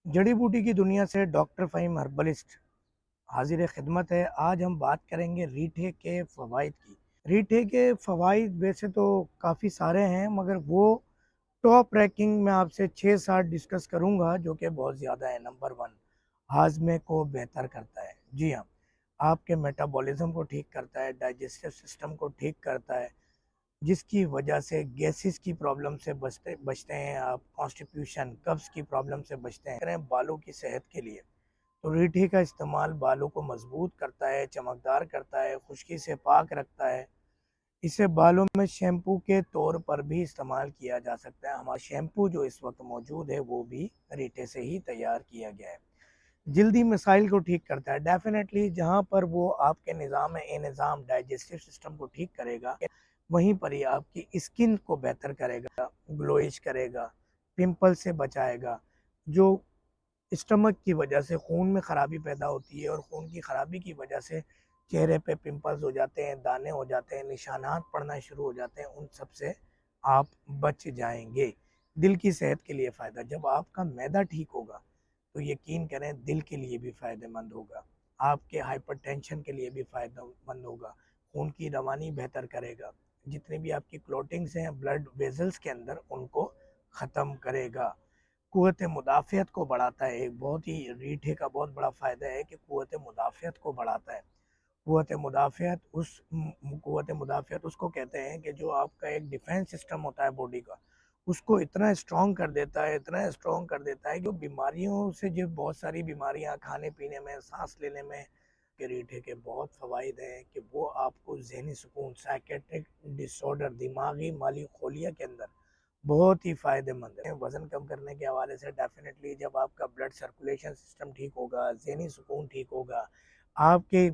जड़ी बूटी की दुनिया से डॉक्टर फ़हीम हर्बलिस्ट हाजिर खिदमत है। आज हम बात करेंगे रीठे के फ़वाइद की। रीठे के फ़वाइद वैसे तो काफ़ी सारे हैं, मगर वो टॉप रैंकिंग में आपसे 6-7 डिस्कस करूंगा जो कि बहुत ज़्यादा है। नंबर वन, हाजमे को बेहतर करता है। जी हाँ, आपके मेटाबॉलिज्म को ठीक करता है, डाइजेस्टिव सिस्टम को ठीक करता है, जिसकी वजह से गैसेस की प्रॉब्लम से बचते बचते हैं आप, कॉन्स्टिट्यूशन कब्ज़ की प्रॉब्लम से बचते हैं। करें बालों की सेहत के लिए तो रीठी का इस्तेमाल बालों को मजबूत करता है, चमकदार करता है, खुश्की से पाक रखता है। इसे बालों में शैम्पू के तौर पर भी इस्तेमाल किया जा सकता है। हमारा शैम्पू जो इस वक्त मौजूद है वो भी रीठे से ही तैयार किया गया है। जल्दी मसाइल को ठीक करता है। डेफिनेटली जहाँ पर वो आपके निज़ाम ए निज़ाम डाइजेस्टिव सिस्टम को ठीक करेगा, वहीं पर ही आपकी स्किन को बेहतर करेगा, ग्लोइश करेगा, पिंपल से बचाएगा। जो स्टमक की वजह से खून में ख़राबी पैदा होती है और खून की ख़राबी की वजह से चेहरे पे पिंपल्स हो जाते हैं, दाने हो जाते हैं, निशानात पड़ना शुरू हो जाते हैं, उन सब से आप बच जाएंगे। दिल की सेहत के लिए फ़ायदा, जब आपका मैदा ठीक होगा तो यकीन करें दिल के लिए भी फ़ायदेमंद होगा, आपके हाइपरटेंशन के लिए भी फ़ायदेमंद होगा, खून की रवानी बेहतर करेगा, जितनी भी आपकी क्लोटिंग्स हैं ब्लड वेजल्स के अंदर उनको ख़त्म करेगा। क़ुव्वत मुदाफ़ियत को बढ़ाता है। एक बहुत ही रीठे का बहुत बड़ा फ़ायदा है कि क़ुव्वत मुदाफ़ियत को बढ़ाता है। क़ुव्वत मुदाफ़ियत उसको कहते हैं कि जो आपका एक डिफेंस सिस्टम होता है बॉडी का, उसको इतना स्ट्रॉन्ग कर देता है, इतना स्ट्रॉन्ग कर देता है कि बीमारियों से, जो बहुत सारी बीमारियां खाने पीने में, सांस लेने में, के रीठे के बहुत फ़वाइद हैं कि वो आपको ज़हनी सुकून, साइकेट्रिक डिसऑर्डर, दिमागी माली खोलिया के अंदर बहुत ही फ़ायदेमंद है। वज़न कम करने के हवाले से डेफिनेटली जब आपका ब्लड सर्कुलेशन सिस्टम ठीक होगा, ज़हनी सुकून ठीक होगा, आपके